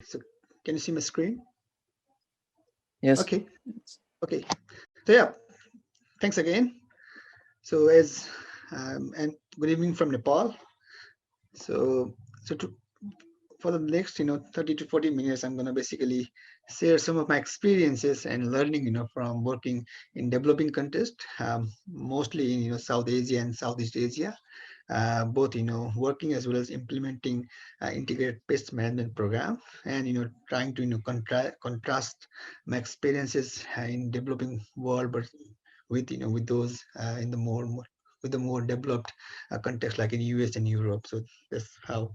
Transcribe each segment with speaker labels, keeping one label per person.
Speaker 1: So can you see my screen?
Speaker 2: Yes.
Speaker 1: Okay. Okay. So yeah, thanks again. So and good evening from Nepal. So so to, for the next 30 to 40 minutes, I'm gonna basically share some of my experiences and learning from working in developing countries, mostly in South Asia and Southeast Asia. Both working as well as implementing integrated pest management program, and trying to contrast my experiences in developing world, but with those in the more with the more developed context like in US and Europe. So that's how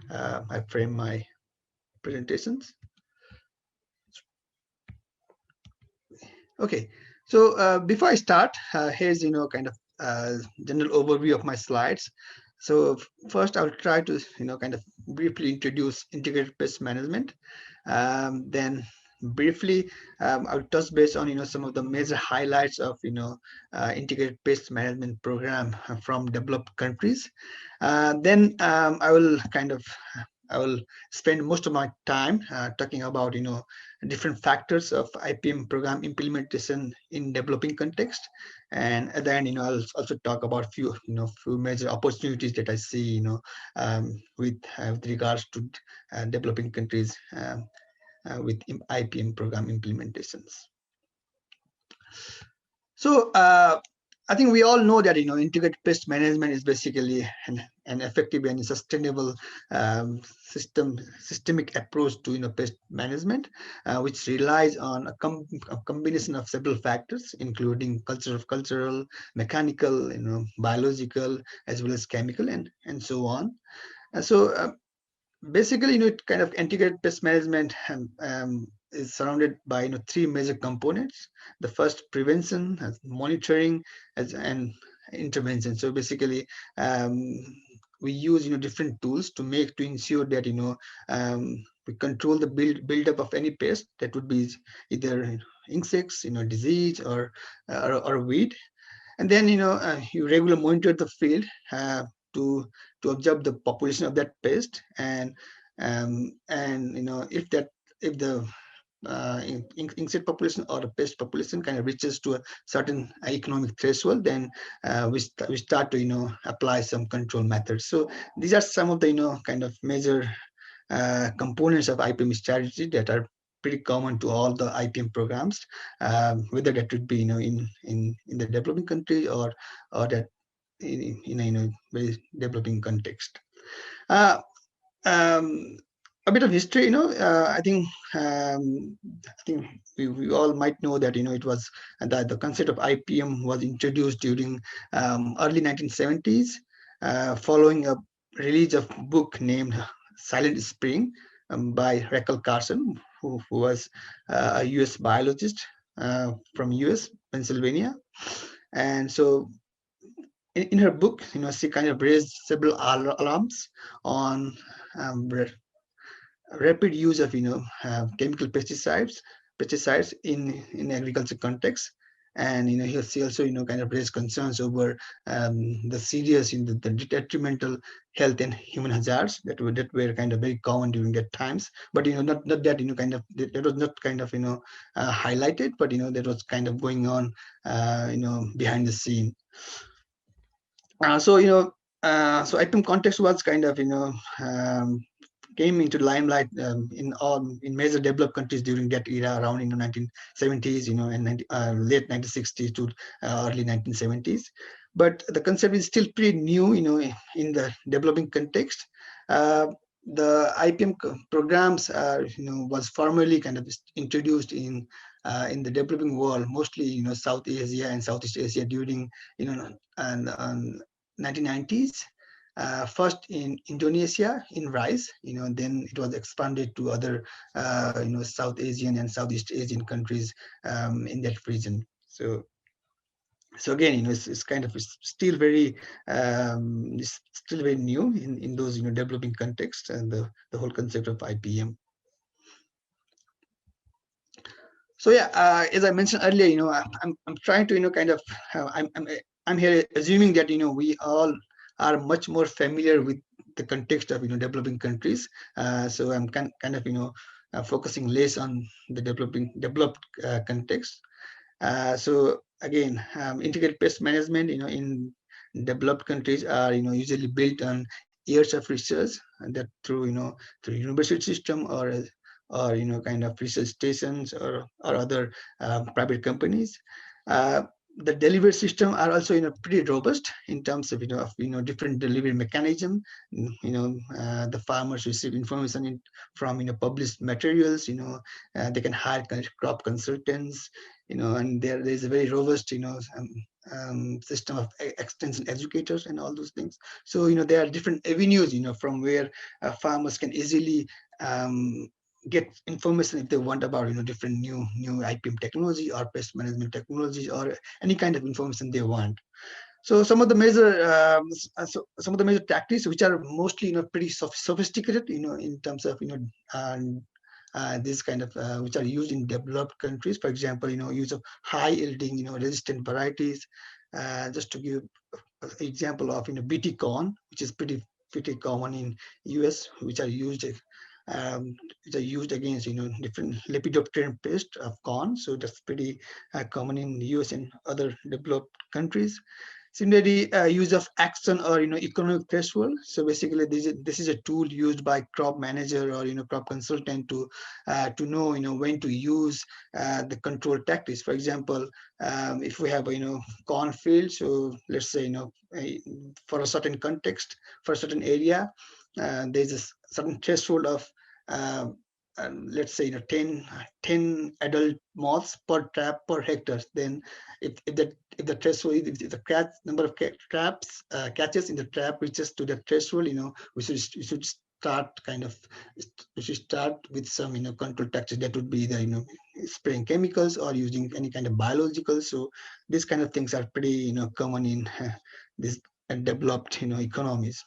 Speaker 1: I frame my presentations. Okay, so before I start, here's kind of general overview of my slides. So first, I'll try to kind of briefly introduce integrated pest management. Then briefly, I'll touch base on some of the major highlights of integrated pest management program from developed countries. Then I will spend most of my time talking about different factors of IPM program implementation in developing context, and at the end, I'll also talk about few major opportunities that I see, with regards to developing countries with IPM program implementations. So I think we all know that integrated pest management is basically an effective and sustainable systemic approach to pest management, which relies on a combination of several factors, including cultural, mechanical, biological, as well as chemical, and so on. So basically, it kind of integrated pest management is surrounded by three major components. The first, prevention, monitoring, and intervention. So basically, um, we use different tools to ensure that we control the buildup of any pest that would be either insects, disease, or weed. And then you regularly monitor the field to observe the population of that pest, and if the insect population or the pest population kind of reaches to a certain economic threshold, then we start to apply some control methods. So these are some of the kind of major components of IPM strategy that are pretty common to all the IPM programs, whether that would be in the developing country, or that in a very developing context. Uh, um, a bit of history, I think we all might know that it was that the concept of IPM was introduced during early 1970s, following a release of book named Silent Spring by Raquel Carson, who was a US biologist from US, Pennsylvania. And so in her book, she kind of raised several alarms on rapid use of chemical pesticides in agriculture context. And she also kind of raised concerns over the serious the detrimental health and human hazards that were kind of very common during that times. But not that kind of that was not kind of highlighted, but that was kind of going on behind the scene. So IPM context was kind of came into limelight in major developed countries during that era, around 1970s, and late 1960s to early 1970s. But the concept is still pretty new, in the developing context. Uh, the IPM programs was formally kind of introduced in the developing world, mostly South Asia and Southeast Asia during and 1990s. First in Indonesia in rice, then it was expanded to other, South Asian and Southeast Asian countries in that region. So again, it's kind of it's still very new in those developing contexts, and the whole concept of IPM. So yeah, as I mentioned earlier, I'm trying to kind of I'm here assuming that we all are much more familiar with the context of developing countries. So I'm kind of focusing less on the developed context. So again, integrated pest management, in developed countries are, usually built on years of research, and that through, through university system, or kind of research stations, or other private companies. Uh, the delivery system are also, pretty robust in terms of, different delivery mechanism. The farmers receive information from, published materials. They can hire crop consultants, and there's a very robust, system of extension educators and all those things. So, there are different avenues, from where farmers can easily get information if they want about, different new IPM technology or pest management technologies, or any kind of information they want. So some of the major some of the major tactics, which are mostly, pretty sophisticated, in terms of, this kind of, which are used in developed countries. For example, use of high yielding, resistant varieties. Just to give an example of, BT corn, which is pretty common in US, which are used against, different lepidopteran pest of corn. So that's pretty common in the US and other developed countries. Similarly, use of action, or, economic threshold. So basically, this is a tool used by crop manager, or, crop consultant to know, when to use the control tactics. For example, if we have a, corn field, so let's say, for a certain context, for a certain area, there's a certain threshold of, uh, let's say, 10 adult moths per trap per hectare. Then if the threshold, if the number of traps catches in the trap reaches to the threshold, we should start kind of we should start with some, control tactics. That would be either, spraying chemicals or using any kind of biological. So these kind of things are pretty, common in these developed, economies.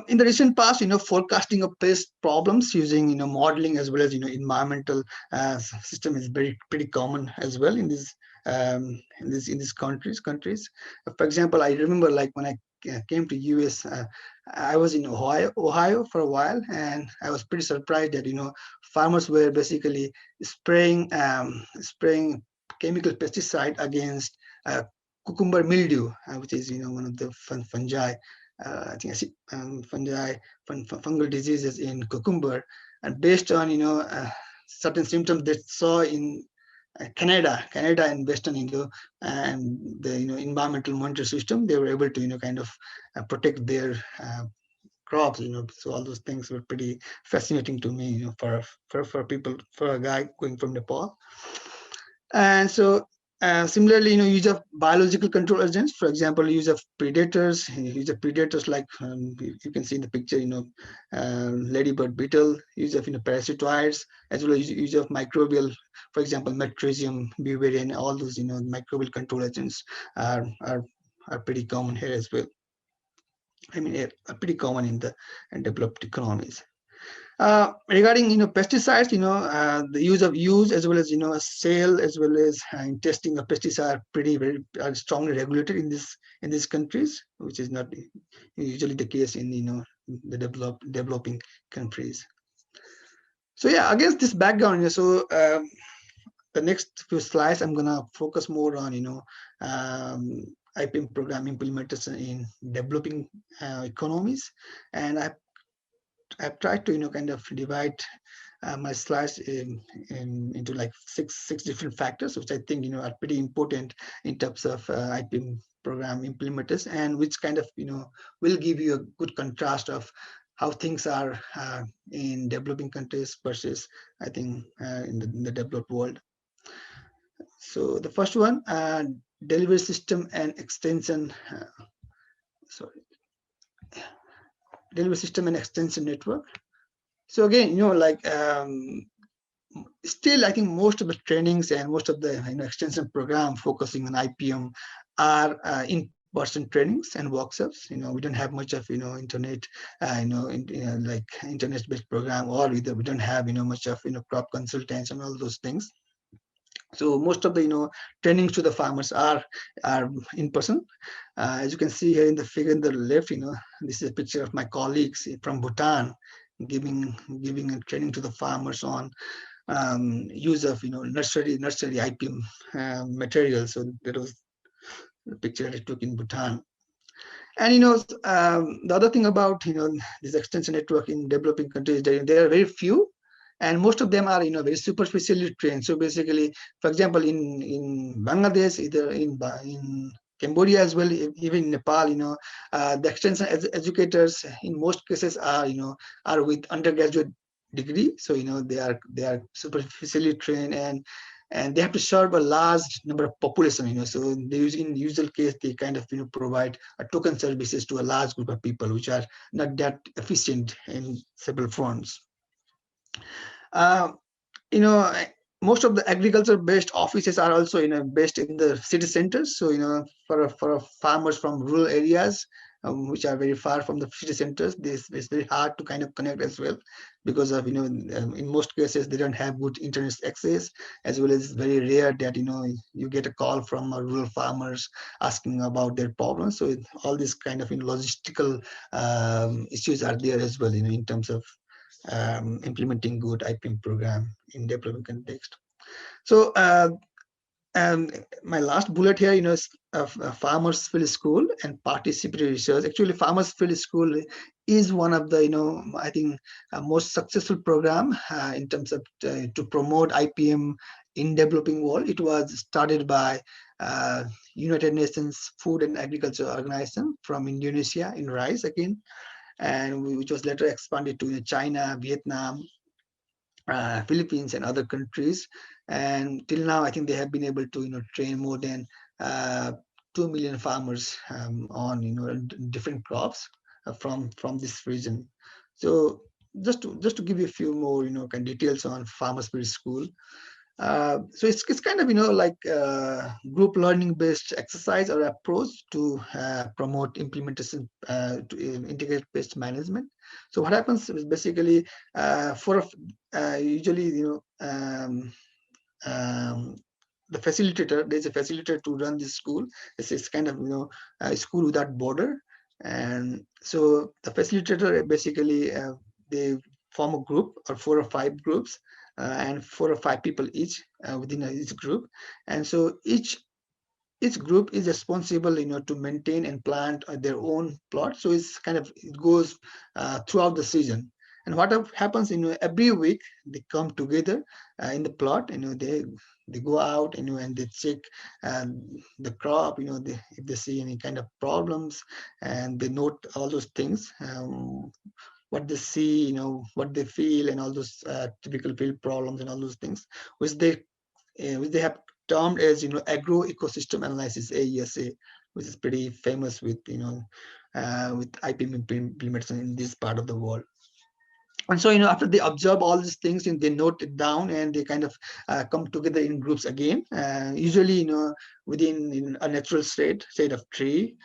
Speaker 1: In the recent past, forecasting of pest problems using, modeling, as well as, environmental system is pretty common as well in these countries. For example, I remember, like, when I came to US, I was in Ohio for a while, and I was pretty surprised that, farmers were basically spraying chemical pesticide against cucumber mildew, which is, one of the fungi. I think I see fungal diseases in cucumber, and based on, certain symptoms they saw in Canada and Western Indo, and the, environmental monitor system, they were able to, kind of protect their crops. So all those things were pretty fascinating to me, for people, for a guy going from Nepal. And so, similarly, use of biological control agents. For example, use of predators like, you can see in the picture, ladybird beetle, use of, parasitoids, as well as use of microbial, for example, metrosium, buvarian, all those, microbial control agents are pretty common here as well. I mean, are pretty common in the developed economies. Regarding, pesticides, the use as well as, sale, as well as testing of pesticides, are are strongly regulated in these countries, which is not usually the case in, the developing countries. So yeah, against this background, the next few slides, I'm gonna focus more on, IPM program implementation in developing economies. And I've tried to, kind of divide my slides into like six different factors, which I think, are pretty important in terms of IPM program implementers, and which kind of, will give you a good contrast of how things are in developing countries versus, I think, in the developed world. So the first one, delivery system and extension. Sorry, delivery system and extension network. So again, like, still, I think most of the trainings and most of the, extension program focusing on IPM are in-person trainings and workshops. We don't have much of, internet, like internet-based program, or either we don't have, much of, crop consultants and all those things. So most of the, trainings to the farmers are in person. As you can see here in the figure in the left, this is a picture of my colleagues from Bhutan, giving and training to the farmers on use of nursery IPM materials. So that was the picture I took in Bhutan. And the other thing about this extension network in developing countries, there are very few, and most of them are very superficially trained. So basically, for example, in Bangladesh, either in Cambodia as well, even in Nepal, the extension educators in most cases are with undergraduate degree. So they are superficially trained, and they have to serve a large number of population. So they in usual case they kind of provide a token services to a large group of people, which are not that efficient in several fronts. uh, you know Most of the agriculture based offices are also based in the city centers. So for farmers from rural areas, which are very far from the city centers, this is very hard to kind of connect as well, because of in most cases they don't have good internet access, as well as very rare that you get a call from rural farmers asking about their problems. So all these kind of logistical issues are there as well, in terms of implementing good IPM program in development context. So my last bullet here, is Farmers Field School and participatory research. Actually, Farmers Field School is one of the, I think, most successful program in terms of to promote IPM in developing world. It was started by United Nations Food and Agriculture Organization from Indonesia in Rice again, and which was later expanded to China, Vietnam, Philippines, and other countries. And till now, I think they have been able to train more than 2 million farmers on different crops from this region. So just to give you a few more kind of details on Farmers Field School. So it's kind of like group learning based exercise or approach to promote implementation to integrated pest management. So what happens is basically for usually the facilitator, there's a facilitator to run this school. It's kind of a school without border. And so the facilitator basically they form a group or 4 or 5 groups, and 4 or 5 people each within each group. And so each group is responsible to maintain and plant their own plot. So it's kind of it goes throughout the season. And what happens every week they come together in the plot. They go out and they check the crop. If they see any kind of problems, and they note all those things, what they see, what they feel, and all those typical field problems and all those things, which they have termed as agro ecosystem analysis, AESA, which is pretty famous with IPM implementation in this part of the world. And so after they observe all these things and they note it down, and they kind of come together in groups again, usually within a natural state of tree,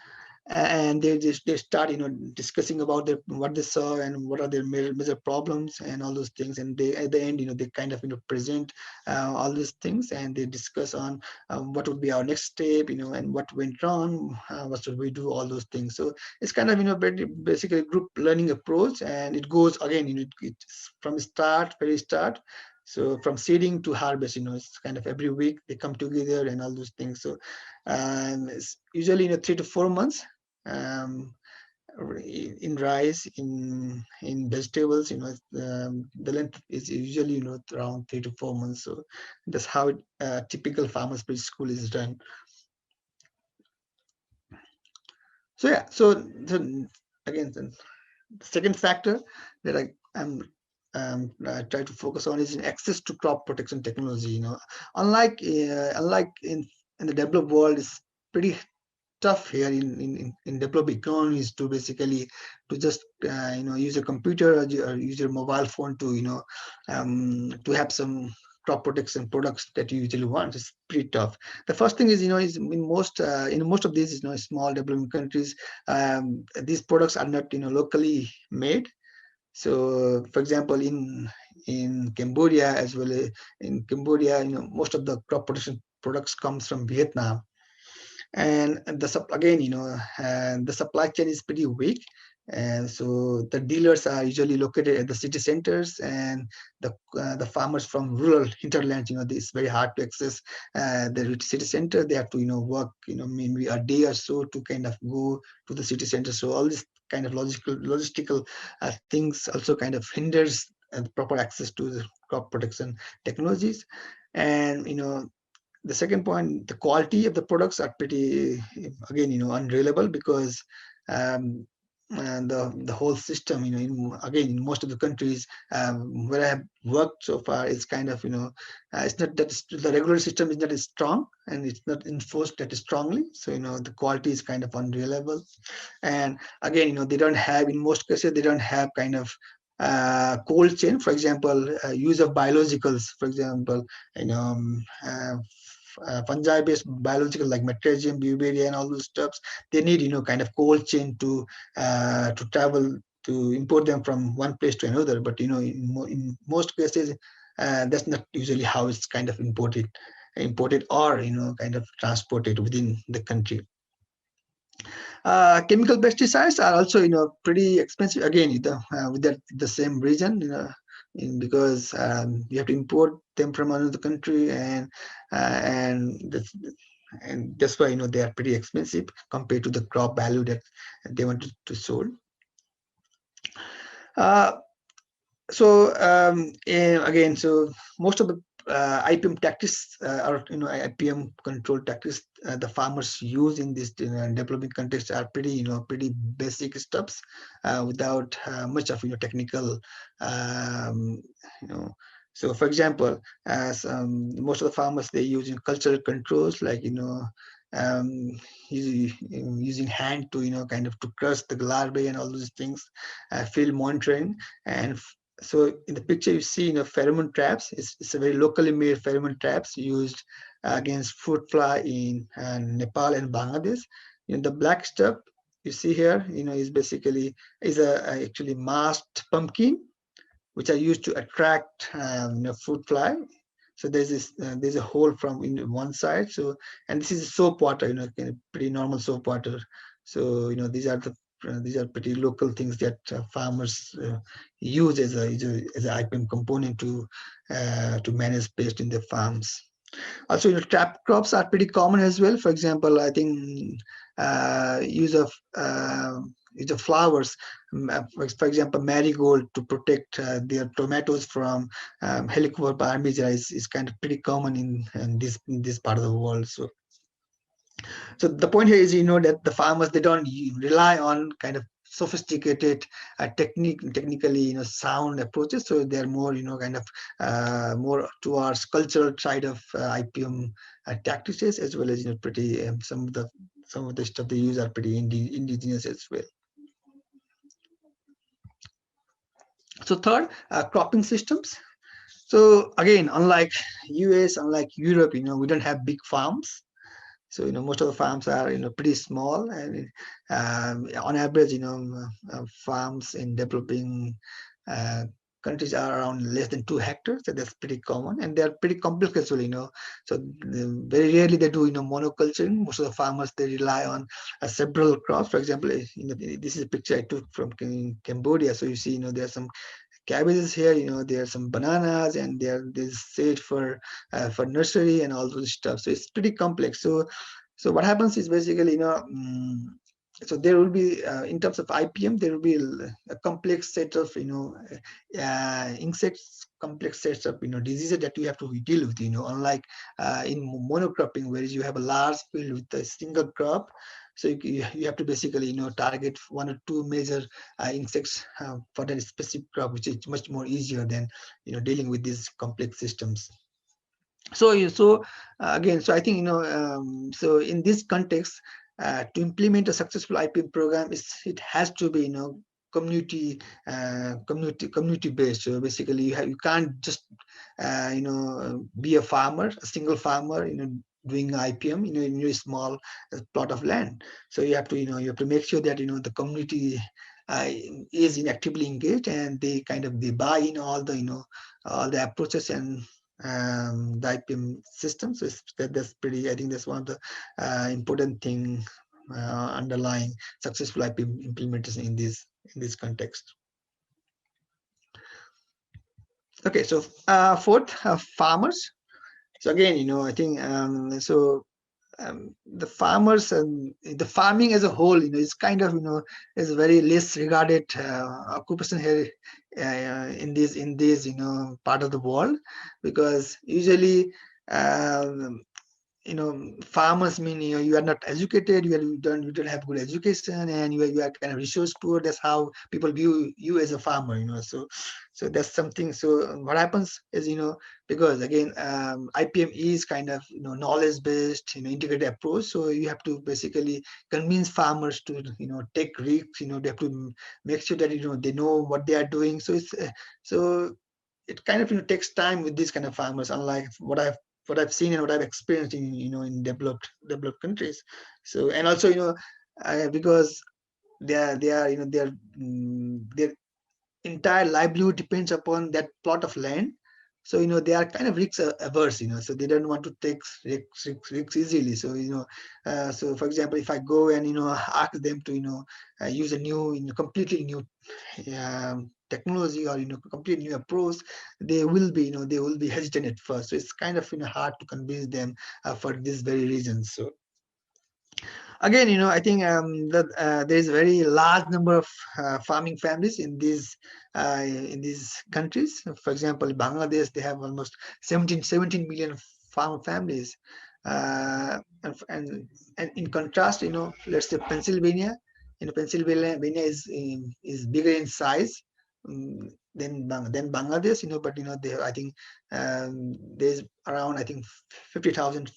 Speaker 1: and they start discussing about what they saw and what are their major problems and all those things. And they at the end they kind of present all these things, and they discuss on what would be our next step, and what went wrong, what should we do, all those things. So it's kind of basically a group learning approach, and it goes again it's from very start. So from seeding to harvest, it's kind of every week they come together and all those things. So it's usually 3 to 4 months, um, in rice, in vegetables. The length is usually around 3 to 4 months. So that's how typical farmers preschool is done. So yeah, so again, the second factor that I'm try to focus on is access to crop protection technology. Unlike in the developed world, it's pretty tough here in developed economies to basically to just use a computer, or use your mobile phone to have some crop protection products that you usually want. It's pretty tough. The first thing is is in most of these small developing countries, these products are not locally made. So for example, in Cambodia as well, in Cambodia, most of the crop protection products comes from Vietnam. And again, the supply chain is pretty weak, And so the dealers are usually located at the city centers, and the farmers from rural hinterlands, it's very hard to access the city center. They have to work maybe a day or so to kind of go to the city center. So all this kind of logistical things also kind of hinders proper access to the crop protection technologies. And the second point, the quality of the products are pretty, again, unreliable, because um, and the whole system, again, in most of the countries where I have worked so far, it's kind of, it's not that the regulatory system is not as strong, and it's not enforced that strongly. So, the quality is kind of unreliable. And again, they don't have, in most cases, they don't have kind of cold chain. For example, use of biologicals, for example, you know, fungi-based biological like matresium, beauveria, and all those stuffs. They need kind of cold chain to travel, to import them from one place to another. But in most cases, that's not usually how it's kind of imported or kind of transported within the country. Chemical pesticides are also pretty expensive, again with the same reason, because you have to import them from another country, and that's why they are pretty expensive compared to the crop value that they want to sold. Uh, again, so most of the IPM tactics or IPM control tactics the farmers use in this developing context are pretty pretty basic steps without much of technical um, you know. So, for example, as most of the farmers, they use cultural controls like um, using hand to kind of to crush the larvae and all those things, field monitoring. And so in the picture you see pheromone traps. It's a very locally made pheromone traps used against fruit fly in Nepal and Bangladesh. The black stuff you see here is basically is a actually masked pumpkin, which are used to attract fruit fly. So there's a hole from in one side. So, and this is soap water, kind of pretty normal soap water. So these are pretty local things that farmers use as a IPM component to manage pest in their farms. Also, trap crops are pretty common as well. For example, I think use of flowers, for example, marigold to protect their tomatoes from Helicobacter parmigera is kind of pretty common in this part of the world. So the point here is, that the farmers, they don't rely on kind of sophisticated technically, sound approaches. So they're more, kind of more towards cultural side of IPM tactics, as well as, pretty some of the stuff they use are pretty indigenous as well. So third, cropping systems. So again, unlike US, unlike Europe, we don't have big farms. So most of the farms are pretty small, and on average, farms in developing uh, countries are around less than 2 hectares. So that's pretty common, and they're pretty complex as well. So very rarely they do monoculturing. Most of the farmers, they rely on several crops. For example, this is a picture I took from Cambodia. So you see, there's some cabbages here, there's some bananas, and there's seed for nursery and all those stuff. So it's pretty complex. So what happens is basically, so there will be in terms of IPM, there will be a complex set of insects, complex sets of diseases that you have to deal with. Unlike in monocropping, whereas you have a large field with a single crop. So you have to basically target one or two major insects for that specific crop, which is much more easier than dealing with these complex systems. Again, so I think so in this context, to implement a successful IPM program, it has to be community based. So basically, you can't just be a farmer, a single farmer, doing IPM in your small plot of land. So you have to make sure that the community uh, is actively engaged, and they buy in all the all the approaches and the IPM system. So that's pretty, I think that's one of the important thing underlying successful IPM implementation in this context. Okay, so fourth, farmers. So again, I think the farmers and the farming as a whole, is kind of, is very less regarded occupation here in this part of the world, because usually um, farmers mean, you are not educated, you don't have good education, and you are kind of resource poor. That's how people view you as a farmer, so that's something. So what happens is, because again, IPM is kind of, knowledge based, integrated approach. So you have to basically convince farmers to, take risks. They have to make sure that, they know what they are doing. So so it kind of, takes time with these kind of farmers, unlike what I've seen and what I've experienced in, in developed countries. So, and also, because they are their entire livelihood depends upon that plot of land. So, they are kind of risk averse, so they don't want to take risks easily. So, so for example, if I go and, ask them to, use a new, completely new technology, or, completely new approach, they will be hesitant at first. So it's kind of, hard to convince them for this very reason. So again, I think that there is a very large number of farming families in these countries. For example, Bangladesh, they have almost 17 million farm families. And in contrast, let's say Pennsylvania. Pennsylvania is bigger in size, than Bangladesh. But I think there's around, I think, 50,000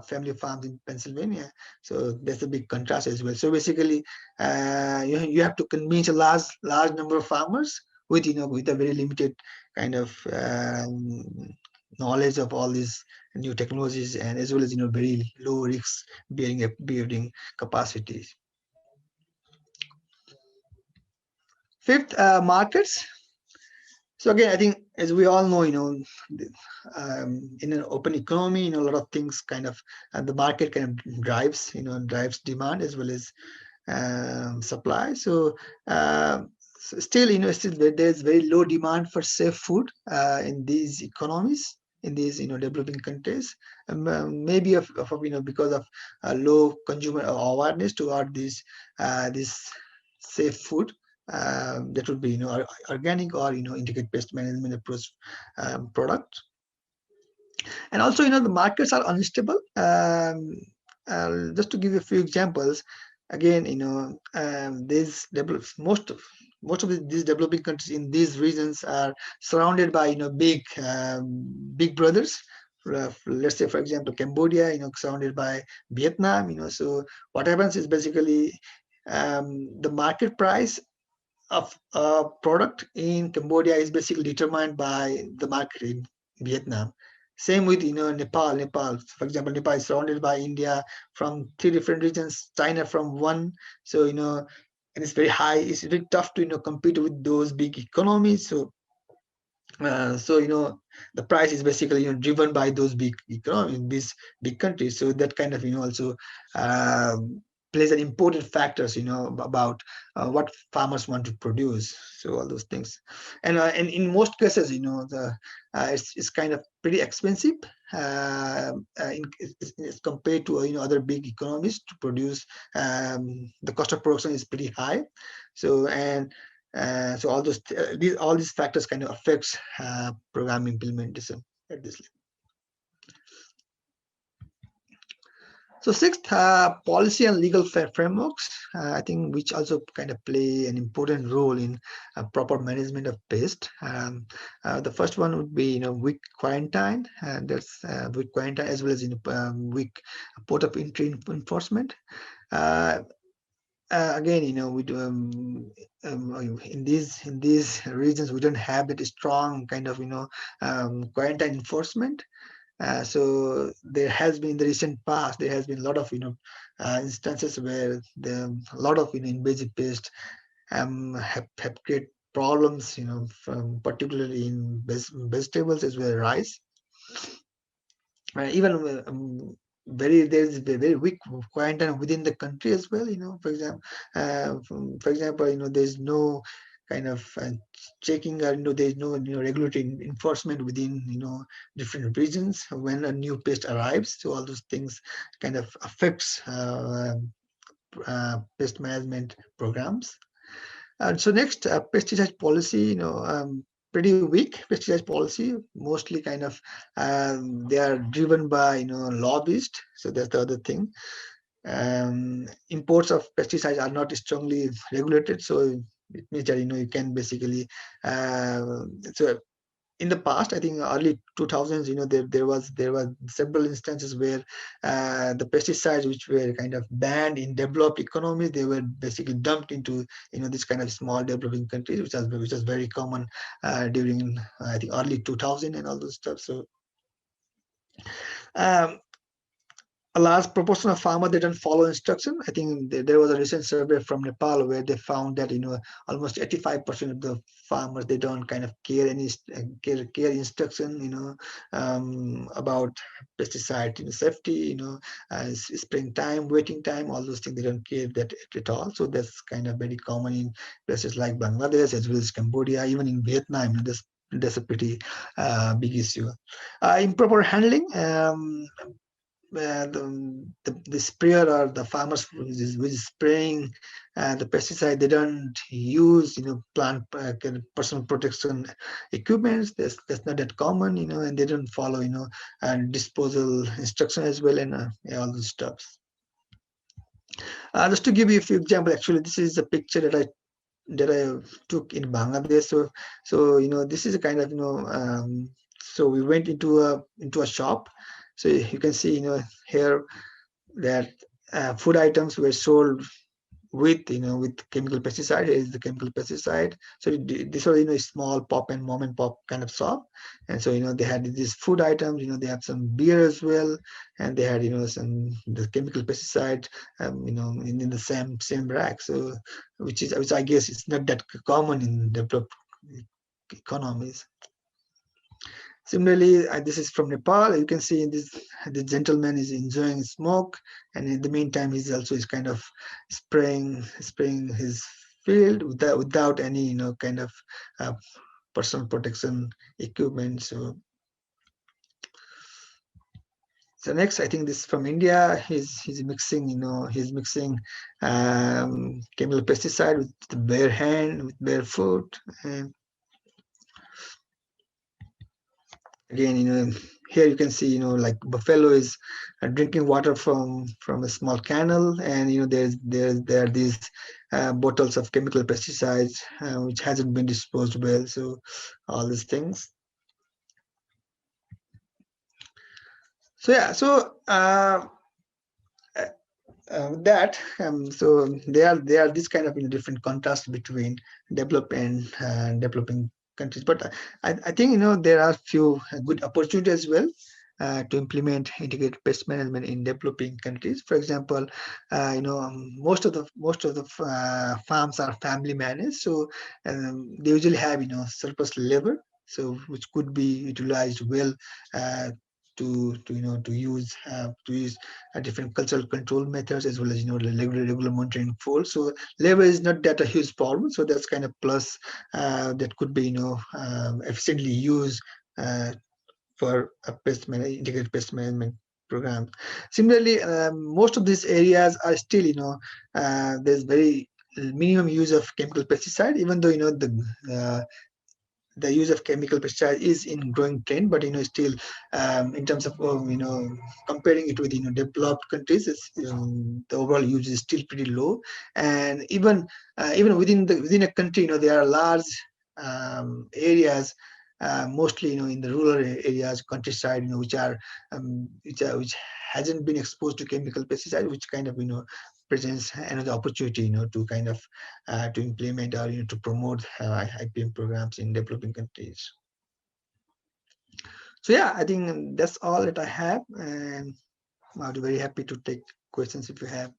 Speaker 1: family farms in Pennsylvania. So there's a big contrast as well. So basically, you have to convince a large number of farmers with a very limited kind of knowledge of all these new technologies, and as well as, very low risk bearing capacities. Fifth, markets. So again, I think, as we all know, in an open economy, a lot of things kind of, the market kind of drives demand as well as supply. So, still, there's very low demand for safe food in these economies, in these, developing countries. Maybe because of low consumer awareness toward this safe food. That would be, organic or, integrated pest management approach product. And also, the markets are unstable. Just to give you a few examples, again, these these developing countries in these regions are surrounded by, big brothers. Let's say, for example, Cambodia, surrounded by Vietnam. So what happens is basically, the market price of a product in Cambodia is basically determined by the market in Vietnam. Same with, Nepal. For example, Nepal is surrounded by India from three different regions, China from one. So, and it's very high. It's very tough to, compete with those big economies. So the price is basically, driven by those big economies, these big countries. So that kind of, also plays an important factors, about what farmers want to produce. So all those things, and in most cases, the it's kind of pretty expensive, as compared to, other big economies to produce. The cost of production is pretty high. So, and so all these factors kind of affects program implementation at this level. So sixth, policy and legal frameworks, I think, which also kind of play an important role in proper management of pest. The first one would be, weak quarantine, and that's weak quarantine, as well as, weak port of entry enforcement. Again, we do, in these regions, we don't have that strong kind of, quarantine enforcement. So there has been, in the recent past, there has been a lot of, instances where a lot of, invasive pests have created problems, from particularly in vegetables as well as rice. Even there's very weak quarantine within the country as well. For example, there's no kind of checking, or there's no regulatory enforcement within different regions when a new pest arrives. So all those things kind of affects pest management programs. And so next, pesticide policy, pretty weak pesticide policy, mostly kind of they are driven by lobbyists. So that's the other thing. Imports of pesticides are not strongly regulated, so it means that you can basically so in the past, I think early 2000s, there was several instances where the pesticides which were kind of banned in developed economies, they were basically dumped into this kind of small developing countries, which was very common during I think early 2000 and all those stuff. So um, a large proportion of farmers, they don't follow instruction. I think there was a recent survey from Nepal where they found that almost 85% of the farmers, they don't kind of care any care instruction about pesticide safety, spraying time, waiting time, all those things, they don't care that at all. So that's kind of very common in places like Bangladesh as well as Cambodia, even in Vietnam. That's a pretty big issue. Improper handling. The sprayer or the farmers which is spraying the pesticide, they don't use plant kind of personal protection equipments. That's not that common, and they don't follow and disposal instruction as well, and all those stuff. Just to give you a few examples, actually this is a picture that I took in Bangladesh. So this is a kind of so we went into a shop. So you can see here that food items were sold with chemical pesticide. Here is the chemical pesticide. So this was a small pop and mom and pop kind of shop, and so they had these food items. They have some beer as well, and they had some the chemical pesticide in the same rack. So which I guess is not that common in developed economies. Similarly, this is from Nepal. You can see the gentleman is enjoying smoke, and in the meantime, he's also is kind of spraying his field without any kind of uh, personal protection equipment. So next, I think this is from India. He's mixing chemical pesticide with the bare hand, with bare foot, and again, here you can see, like buffalo is drinking water from a small canal, and there are these bottles of chemical pesticides which hasn't been disposed well. So all these things. So yeah, so with that, so there are this kind of different contrast between developed and developing countries. But I think there are few good opportunities as well to implement integrated pest management in developing countries. For example, most of the farms are family managed, so they usually have surplus labor, so which could be utilized well to use different cultural control methods, as well as regular monitoring force. So labor is not that a huge problem. So that's kind of plus that could be efficiently used for a integrated pest management program. Similarly, most of these areas are still there's very minimum use of chemical pesticide, even though the use of chemical pesticide is in growing trend, but still in terms of comparing it with developed countries, the overall use is still pretty low. And even within a country, there are large areas, mostly in the rural areas, countryside, which hasn't been exposed to chemical pesticide, which kind of presents another opportunity to kind of to implement or to promote IPM programs in developing countries. So yeah, I think that's all that I have, and I'll be very happy to take questions if you have.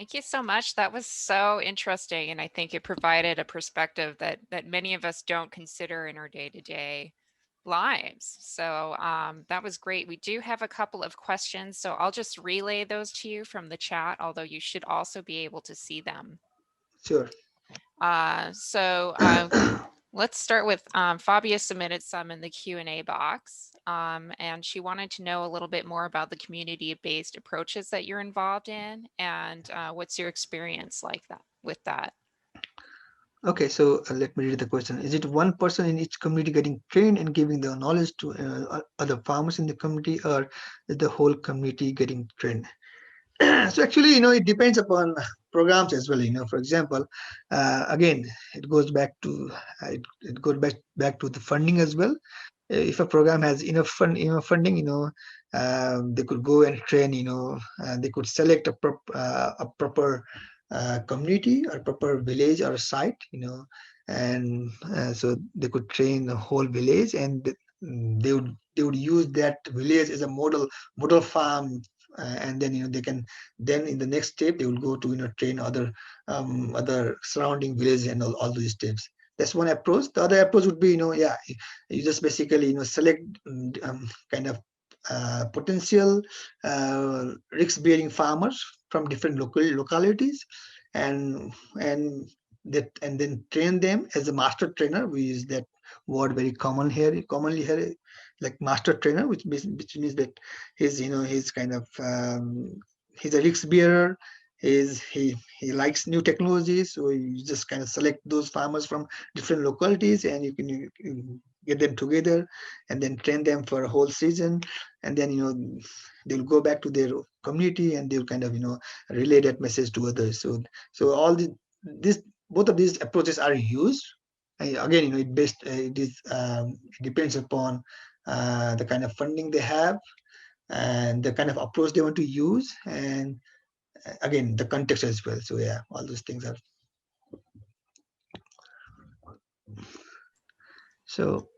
Speaker 3: Thank you so much. That was so interesting, and I think it provided a perspective that many of us don't consider in our day-to-day lives. So that was great. We do have a couple of questions, so I'll just relay those to you from the chat, although you should also be able to see them.
Speaker 1: Sure.
Speaker 3: So let's start with Fabia submitted some in the Q&A box, and she wanted to know a little bit more about the community-based approaches that you're involved in, and what's your experience like that with that?
Speaker 1: Okay, so let me read the question. Is it one person in each community getting trained and giving the knowledge to other farmers in the community, or is the whole community getting trained? So actually, it depends upon programs as well. For example, again, it goes back to back to the funding as well. If a program has enough funding, they could go and train. They could select a proper community or proper village or site. And so they could train the whole village, and they would use that village as a model farm, and then they can, then in the next step they will go to train other surrounding villages and all those steps. That's one approach. The other approach would be, yeah, you just basically select kind of potential risk bearing farmers from different localities, and and then train them as a master trainer. We use that word very commonly here, like master trainer, which means that he's kind of he's a risk bearer. He likes new technologies, so you just kind of select those farmers from different localities, and you get them together and then train them for a whole season, and then they'll go back to their community and they'll kind of relay that message to others. So all this both of these approaches are used. Again, it depends upon the kind of funding they have and the kind of approach they want to use, and again, the context as well. So yeah, all those things are. So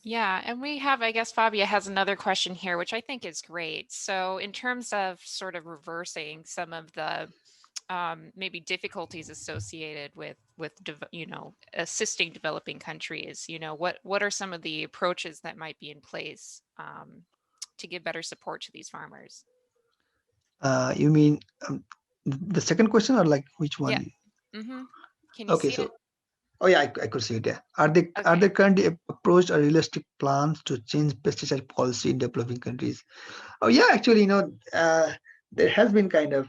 Speaker 3: Yeah, and we have, I guess Fabia has another question here, which I think is great. So in terms of sort of reversing some of the maybe difficulties associated with assisting developing countries, what are some of the approaches that might be in place to give better support to these farmers?
Speaker 1: you mean the second question, or like which
Speaker 3: Yeah.
Speaker 1: one?
Speaker 3: Mm-hmm. Can you
Speaker 1: Okay,
Speaker 3: see it?
Speaker 1: so oh yeah, I could see it. Yeah, are they
Speaker 3: Okay.
Speaker 1: currently approached or realistic plans to change pesticide policy in developing countries? Oh yeah, actually, there has been kind of.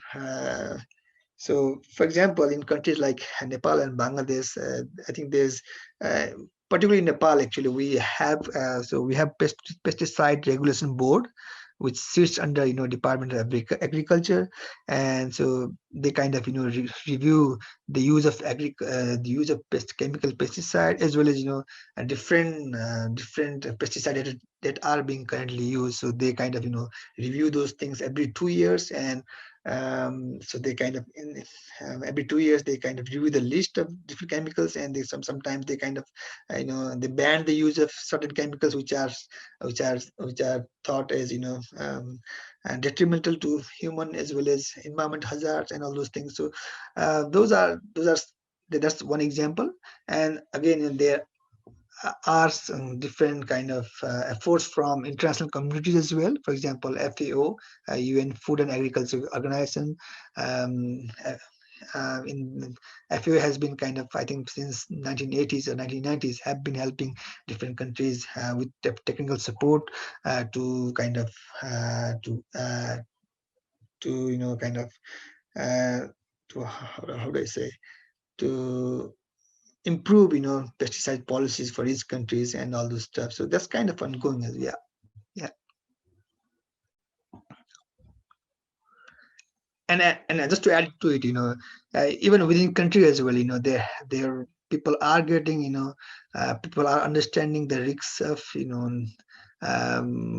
Speaker 1: So, for example, in countries like Nepal and Bangladesh, I think there's, particularly in Nepal, actually, we have pesticide regulation board, which sits under Department of Agriculture, and so they kind of review the use of chemical pesticide, as well as different pesticide that are being currently used. So they kind of review those things every 2 years, and so they kind of every 2 years they kind of review the list of different chemicals, and sometimes they kind of they ban the use of certain chemicals which are thought as detrimental to human as well as environment hazards and all those things. So that's one example. And again, there are some different kind of efforts from international communities as well. For example, FAO, UN Food and Agriculture Organization. Um, uh, in FAO has been kind of, I think, since 1980s or 1990s, have been helping different countries with technical support to kind of to kind of uh, to how do I say, to improve pesticide policies for each countries and all those stuff. So that's kind of ongoing as yeah. Yeah. And just to add to it, even within country as well, there people are getting, people are understanding the risks of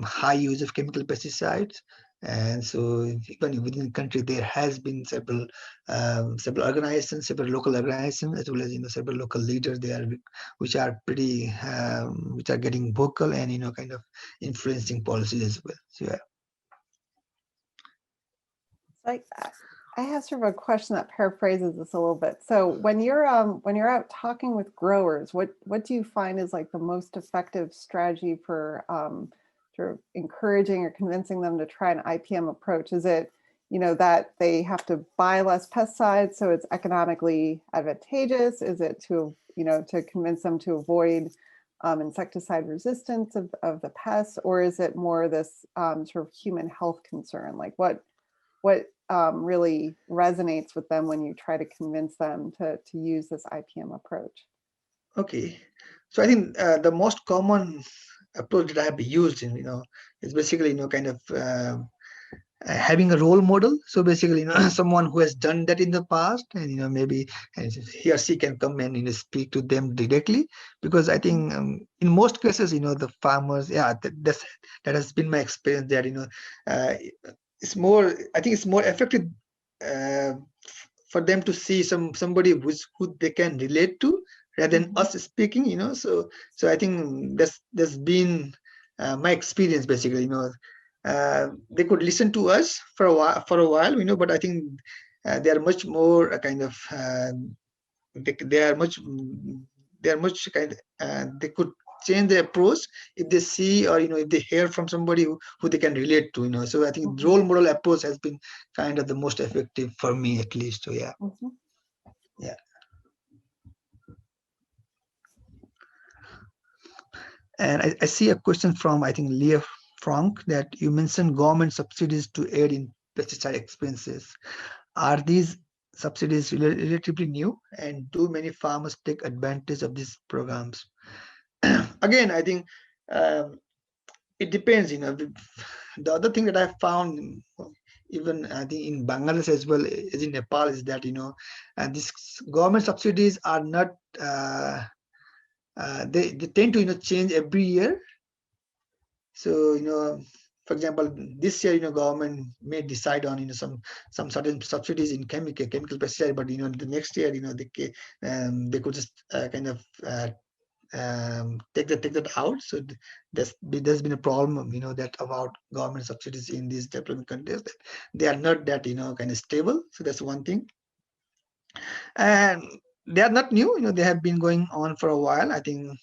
Speaker 1: high use of chemical pesticides. And so even within the country, there has been several organizations, several local organizations, as well as several local leaders there, which are pretty which are getting vocal and kind of influencing policies as well. So yeah.
Speaker 4: I have sort of a question that paraphrases this a little bit. So when you're out talking with growers, what do you find is like the most effective strategy for sort of encouraging or convincing them to try an IPM approach? Is it, that they have to buy less pesticides so it's economically advantageous? Is it to convince them to avoid insecticide resistance of the pests, or is it more this sort of human health concern? Like what really resonates with them when you try to convince them to use this IPM approach?
Speaker 1: Okay, so I think the most common approach that I have used in, is basically, kind of having a role model. So basically, someone who has done that in the past, and maybe he or she can come and speak to them directly, because I think in most cases, the farmers, yeah, that has been my experience, that it's more, I think it's more effective uh, for them to see somebody who they can relate to, rather than us speaking. So I think that's been my experience, basically. They could listen to us for a while, but I think they are much more kind of they are much kind they could change their approach if they see, or if they hear from somebody who they can relate to. So I think role model approach has been kind of the most effective for me, at least. So yeah. Yeah. And I see a question from, I think, Leah Frank, that you mentioned government subsidies to aid in pesticide expenses. Are these subsidies relatively new, and do many farmers take advantage of these programs? Again, I think it depends. The other thing that I found, even I think in Bangladesh as well as in Nepal, is that these government subsidies are not. They tend to change every year. So for example, this year government may decide on some certain subsidies in chemical pesticide, but the next year they could just kind of take that out. So there's been a problem, that about government subsidies in these developing countries, that they are not that kind of stable. So that's one thing. And they are not new. They have been going on for a while, I think.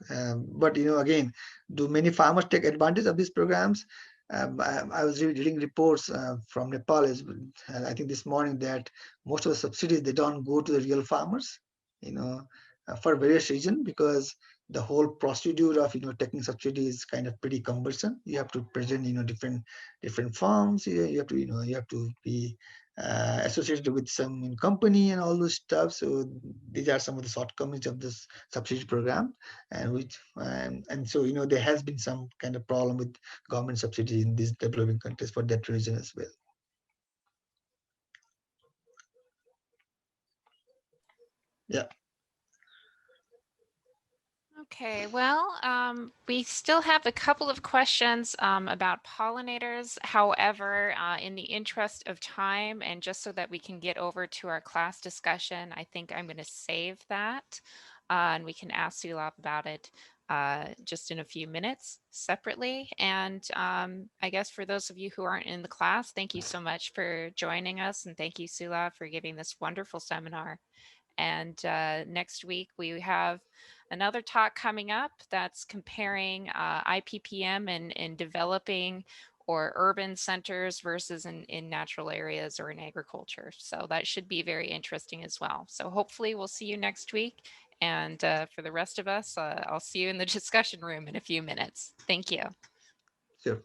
Speaker 1: But again, do many farmers take advantage of these programs? I was reading reports from Nepal, I think this morning, that most of the subsidies, they don't go to the real farmers, for various reasons, because the whole procedure of taking subsidy is kind of pretty cumbersome. You have to present different forms. You have to you have to be associated with some company and all those stuff. So these are some of the shortcomings of this subsidy program, and so there has been some kind of problem with government subsidy in these developing countries for that reason as well. Yeah.
Speaker 3: Okay, well, we still have a couple of questions about pollinators. However, in the interest of time, and just so that we can get over to our class discussion, I think I'm going to save that, and we can ask Sulav about it just in a few minutes separately. And I guess for those of you who aren't in the class, thank you so much for joining us, and thank you, Sulav, for giving this wonderful seminar. And next week we have another talk coming up that's comparing IPPM and developing or urban centers versus in natural areas or in agriculture. So that should be very interesting as well. So hopefully we'll see you next week. And for the rest of us, I'll see you in the discussion room in a few minutes. Thank you.
Speaker 1: Sure.